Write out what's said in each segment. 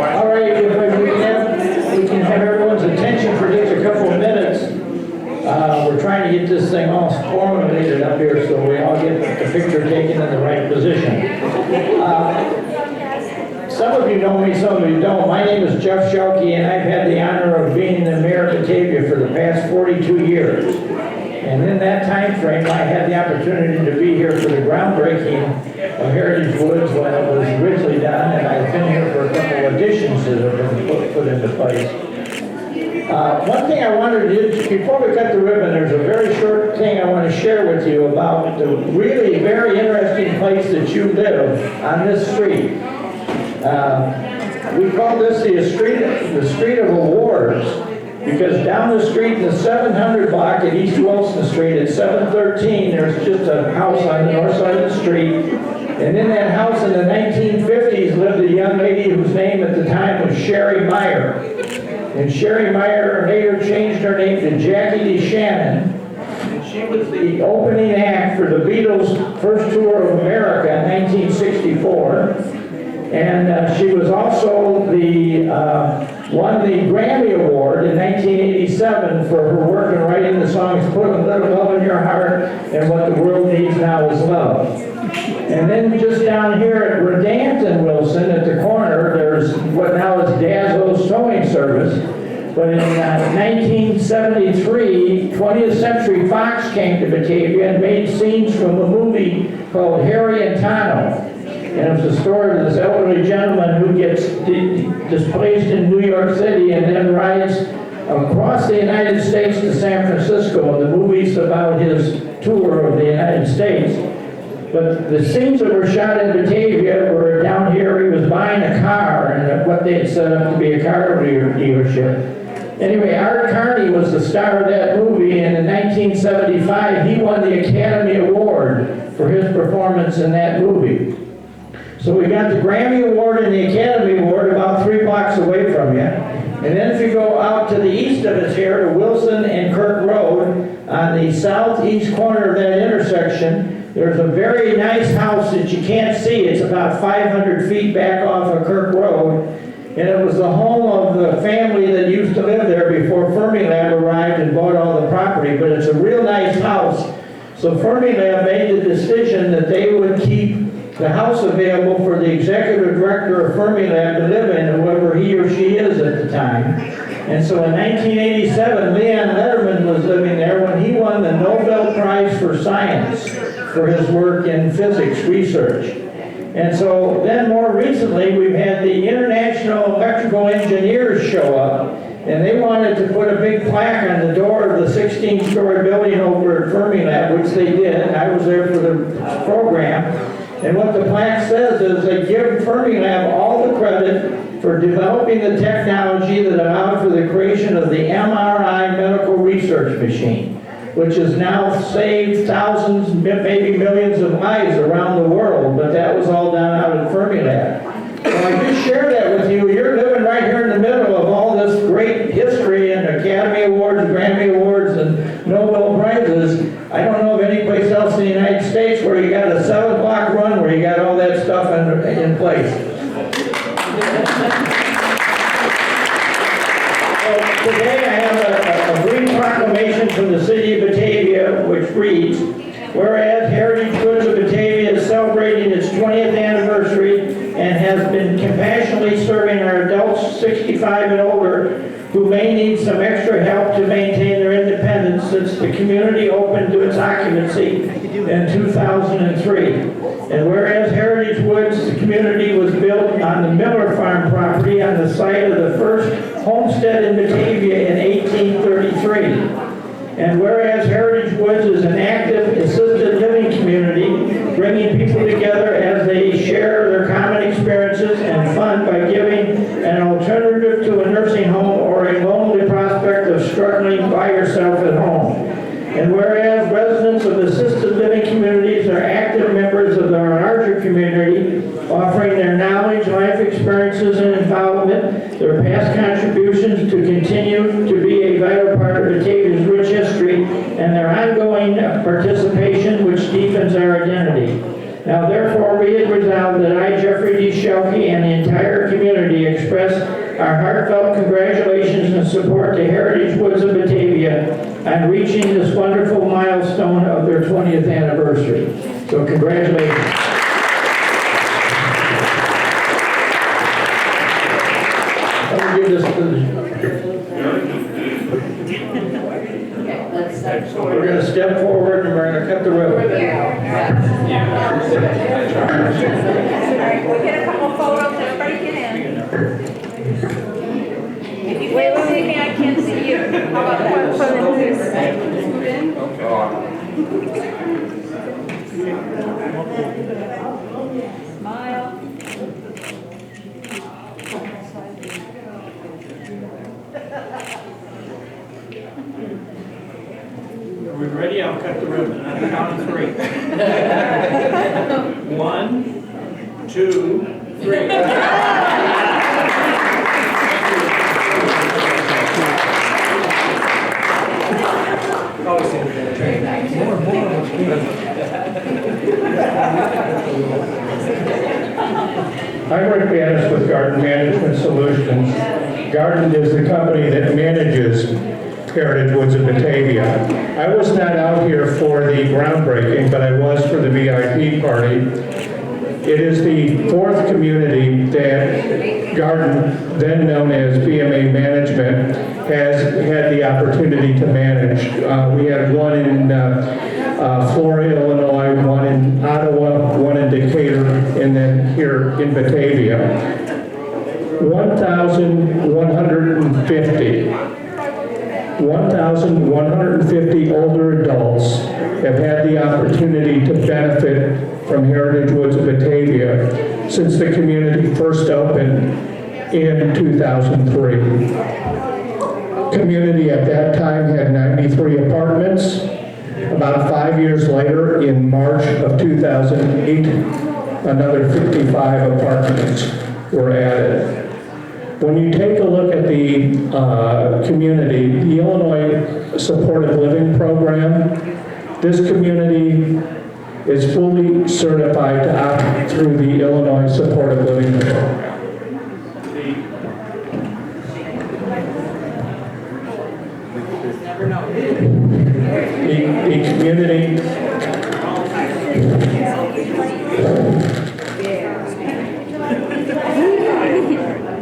All right, if we can have everyone's attention for just a couple of minutes. We're trying to get this thing all formulated up here so we all get the picture taken in the right position. Some of you know me, some of you don't. My name is Jeff Shelkey, and I've had the honor of being the mayor of Batavia for the past 42 years. And in that time frame, I had the opportunity to be here for the groundbreaking of Heritage Woods when it was originally done, and I've been here for a couple of additions that have been put into place. One thing I wanted to do, before we cut the ribbon, there's a very short thing I want to share with you about the really very interesting place that you live on this street. We call this the street of awards, because down the street in the 700 block at East Wilson Street at 713, there's just a house on the north side of the street. And in that house in the 1950s lived a young lady whose name at the time was Sherry Meyer. And Sherry Meyer later changed her name to Jackie DeShannon. And she was the opening act for the Beatles' first tour of America in 1964. And she was also won the Grammy Award in 1987 for her work in writing the songs Put a Little Love in Your Heart and What the World Needs Now Is Love. And then just down here at Redant and Wilson at the corner, there's what now is Dazzle's Towing Service. But in 1973, 20th Century Fox came to Batavia and made scenes from a movie called Harry and Tano. And it was the story of this elderly gentleman who gets displaced in New York City and then rides across the United States to San Francisco. And the movie's about his tour of the United States. But the scenes that were shot in Batavia were down here. He was buying a car, and what they had set up to be a car dealership. Anyway, Art Carney was the star of that movie, and in 1975, he won the Academy Award for his performance in that movie. So we got the Grammy Award and the Academy Award about 3 blocks away from you. And then if you go out to the east of us here, to Wilson and Kirk Road, on the southeast corner of that intersection, there's a very nice house that you can't see. It's about 500 feet back off of Kirk Road. And it was the home of the family that used to live there before Fermilab arrived and bought all the property. But it's a real nice house. So Fermilab made the decision that they would keep the house available for the executive director of Fermilab to live in, whoever he or she is at the time. And so in 1987, Leon Letterman was living there when he won the Nobel Prize for Science for his work in physics research. And so then more recently, we've had the International Electrical Engineers show up, and they wanted to put a big plaque on the door of the 16-story building over at Fermilab, which they did. I was there for the program. And what the plaque says is they give Fermilab all the credit for developing the technology that allowed for the creation of the MRI medical research machine, which has now saved thousands, maybe millions of lives around the world, but that was all done out at Fermilab. So I just share that with you. You're living right here in the middle of all this great history and Academy Awards, Grammy Awards, and Nobel Prizes. I don't know of any place else in the United States where you got a 7-block run where you got all that stuff in place. So today I have a brief proclamation from the city of Batavia, which reads, whereas Heritage Woods of Batavia is celebrating its 20th anniversary and has been compassionately serving our adults 65 and older who may need some extra help to maintain their independence since the community opened to its occupancy in 2003. And whereas Heritage Woods, the community was built on the Miller Farm property on the site of the first homestead in Batavia in 1833. And whereas Heritage Woods is an active assisted living community, bringing people together as they share their common experiences and fun by giving an alternative to a nursing home or a lonely prospect of struggling by yourself at home. And whereas residents of assisted living communities are active members of our larger community, offering their knowledge, life experiences, and involvement, their past contributions to continue to be a vital part of Batavia's rich history, and their ongoing participation, which deepens our identity. Now, therefore, be it resolved that I, Jeffrey D. Shelkey, and the entire community express support the Heritage Woods of Batavia on reaching this wonderful milestone of their 20th anniversary. So congratulations. Let me give this to we're going to step forward and we're going to cut the ribbon. We'll get a couple photos, everybody get in. If you can't see me, I can't see you. How about that? Smile. Are we ready? I'll cut the ribbon. On the count of 3. 1, 2, 3. I'm Rick Bannis with Garden Management Solutions. Garden is the company that manages Heritage Woods of Batavia. I was not out here for the groundbreaking, but I was for the VIP party. It is the 4th community that Garden, then known as BMA Management, has had the opportunity to manage. We had one in Florida, Illinois, one in Ottawa, one in Decatur, and then here in Batavia. 1,150 older adults have had the opportunity to benefit from Heritage Woods of Batavia since the community first opened in 2003. Community at that time had 93 apartments. About 5 years later, in March of 2008, another 55 apartments were added. When you take a look at the community, the Illinois Supportive Living Program, this community is fully certified to operate through the Illinois Supportive Living Program.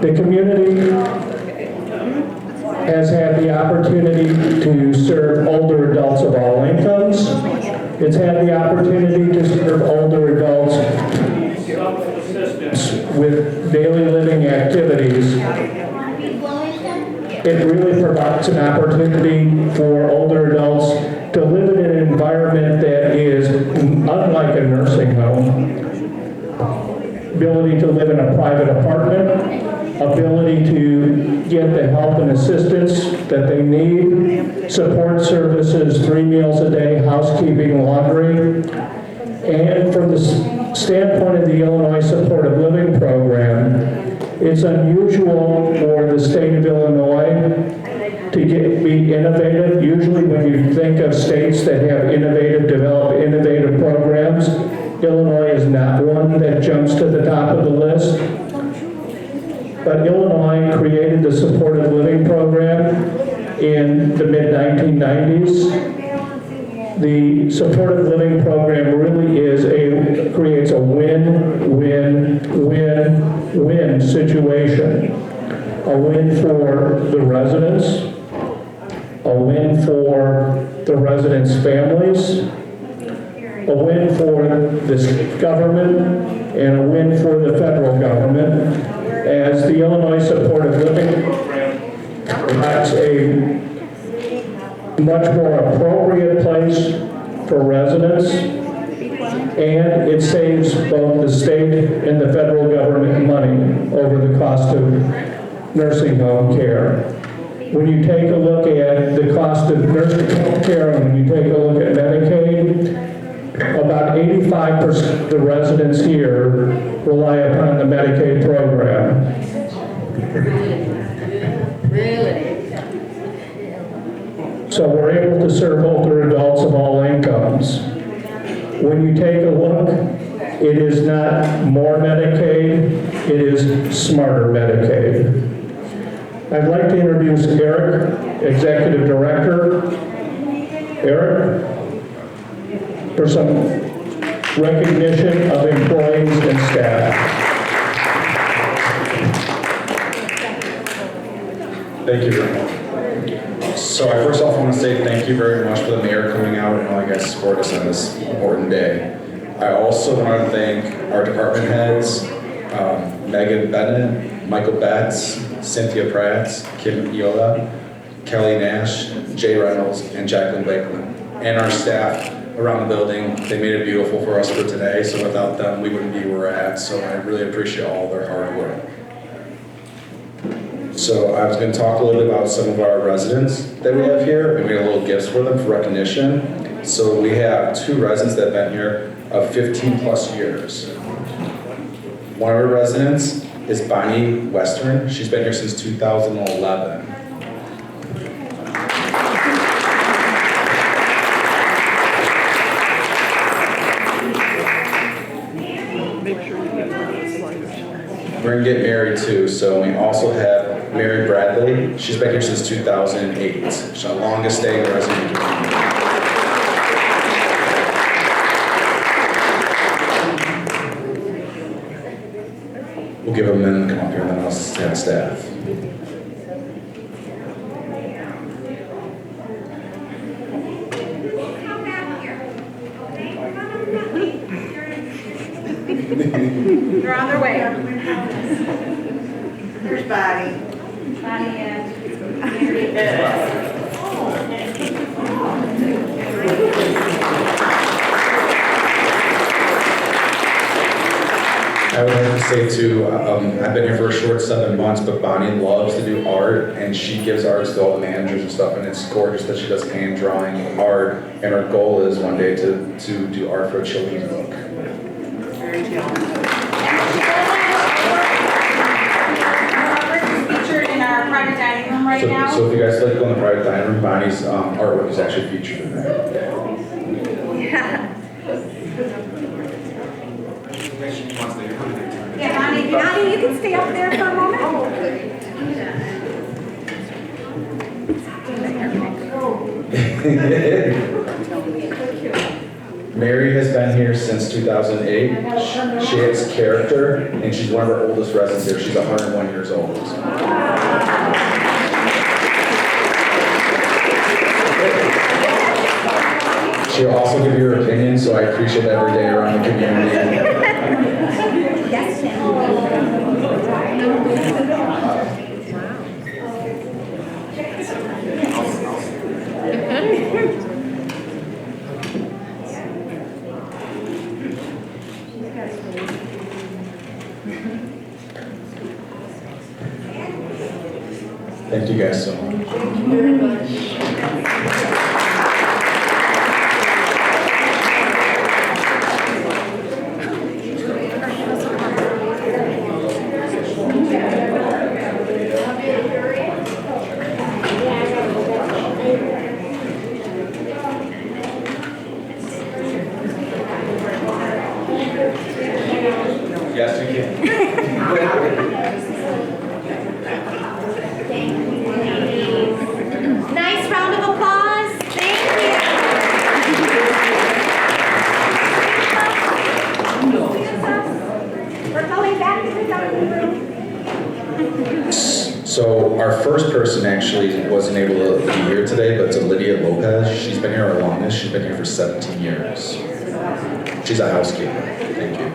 The community has had the opportunity to serve older adults of all incomes. It's had the opportunity to serve older adults with daily living activities. It really provides an opportunity for older adults to live in an environment that is unlike a nursing home. Ability to live in a private apartment, ability to get the help and assistance that they need, support services, 3 meals a day, housekeeping, laundry. And from the standpoint of the Illinois Supportive Living Program, it's unusual for the state of Illinois to be innovative. Usually when you think of states that have develop innovative programs, Illinois is not one that jumps to the top of the list. But Illinois created the Supportive Living Program in the mid-1990s. The Supportive Living Program really creates a win-win-win-win situation. A win for the residents, a win for the residents' families, a win for this government, and a win for the federal government, as the Illinois Supportive Living Program provides a much more appropriate place for residents, and it saves both the state and the federal government money over the cost of nursing home care. When you take a look at the cost of nursing home care, and when you take a look at Medicaid, about 85% of the residents here rely upon the Medicaid program. So we're able to serve older adults of all incomes. When you take a look, it is not more Medicaid, it is smarter Medicaid. I'd like to introduce Eric, Executive Director. Eric, for some recognition of employees and staff. Thank you very much. So I first off want to say thank you very much for the mayor coming out and all you guys support us on this important day. I also want to thank our department heads, Megan Bennett, Michael Betts, Cynthia Pratt, Kim Iola, Kelly Nash, Jay Reynolds, and Jacqueline Lakeland, and our staff around the building. They made it beautiful for us for today, so without them, we wouldn't be where we're at, so I really appreciate all their hard work. So I was going to talk a little bit about some of our residents that we have here, and we have little gifts for them for recognition. So we have 2 residents that have been here of 15 plus years. One of our residents is Bonnie Western. She's been here since 2011. We're gonna get married too, so we also have Mary Bradley. She's been here since 2008. She's the longest staying resident. We'll give them a minute to come up here and then I'll have staff. They're on their way. Here's Bonnie. Bonnie and I would like to say too, I've been here for a short 7 months, but Bonnie loves to do art, and she gives arts to all the managers and stuff, and it's gorgeous that she does hand drawing art, and her goal is one day to do art for a children's book. Very talented. featured in our private dining room right now. So if you guys like to go in the private dining room, Bonnie's artwork is actually featured in there. Yeah, Bonnie, you can stay up there for a moment. Mary has been here since 2008. She has character, and she's one of our oldest residents here. She's 101 years old. She'll also give you her opinion, so I appreciate that every day around the community. Thank you guys so much. Thank you very much. Yes, you can. Nice round of applause. Thank you. We're going back to the dining room. So our first person actually wasn't able to be here today, but it's Lydia Lopez. She's been here our longest. She's been here for 17 years. She's a housekeeper. Thank you.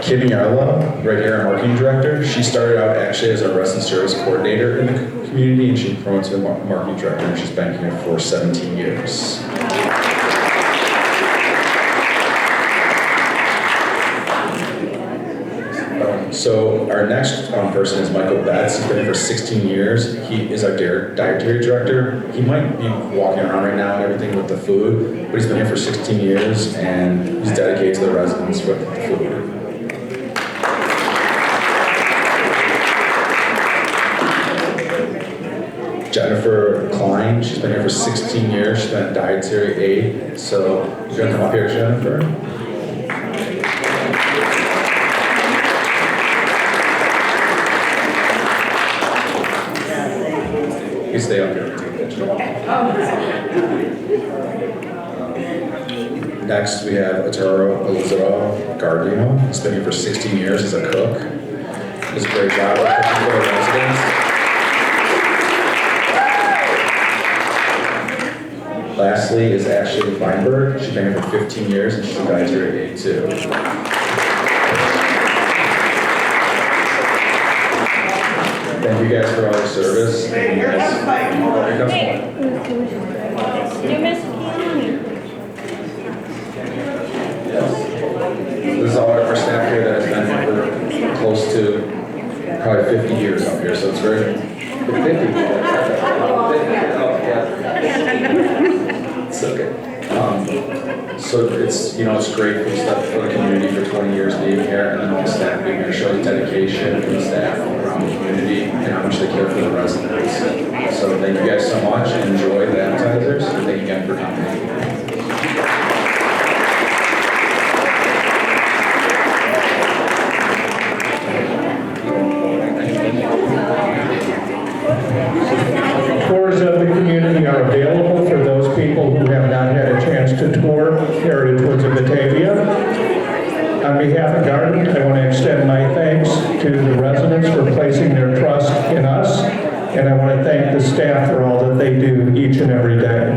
Kimmy Arlo, right here, our marketing director. She started out actually as a restaurant service coordinator in the community, and she promoted to the marketing director, and she's been here for 17 years. So our next person is Michael Betts. He's been here for 16 years. He is our dietary director. He might be walking around right now and everything with the food, but he's been here for 16 years, and he's dedicated to the residents with the food. Jennifer Klein, she's been here for 16 years. She's been a dietary aide. So you're gonna come up here, Jennifer. can stay up here and take pictures. Next, we have Arturo Elizabeth Gardino. He's been here for 16 years as a cook. Does a great job of cooking for the residents. Lastly is Ashley Weinberg. She's been here for 15 years and she's a dietary at 82. Thank you guys for all your service. Thank you guys. Here comes Hey. one. You missed Keanu. This is all our staff here that has been here for close to probably 50 years up here, so it's great. 50. It's okay. So it's, it's great for the community for 20 years being here, and then all the staff being here shows dedication from the staff around the community and how much they care for the residents. So thank you guys so much and enjoy the appetizers. And thank you again for coming. Tours of the community are available for those people who have not had a chance to tour Heritage Woods of Batavia. On behalf of Garden, I want to extend my thanks to the residents for placing their trust in us, and I want to thank the staff for all that they do each and every day.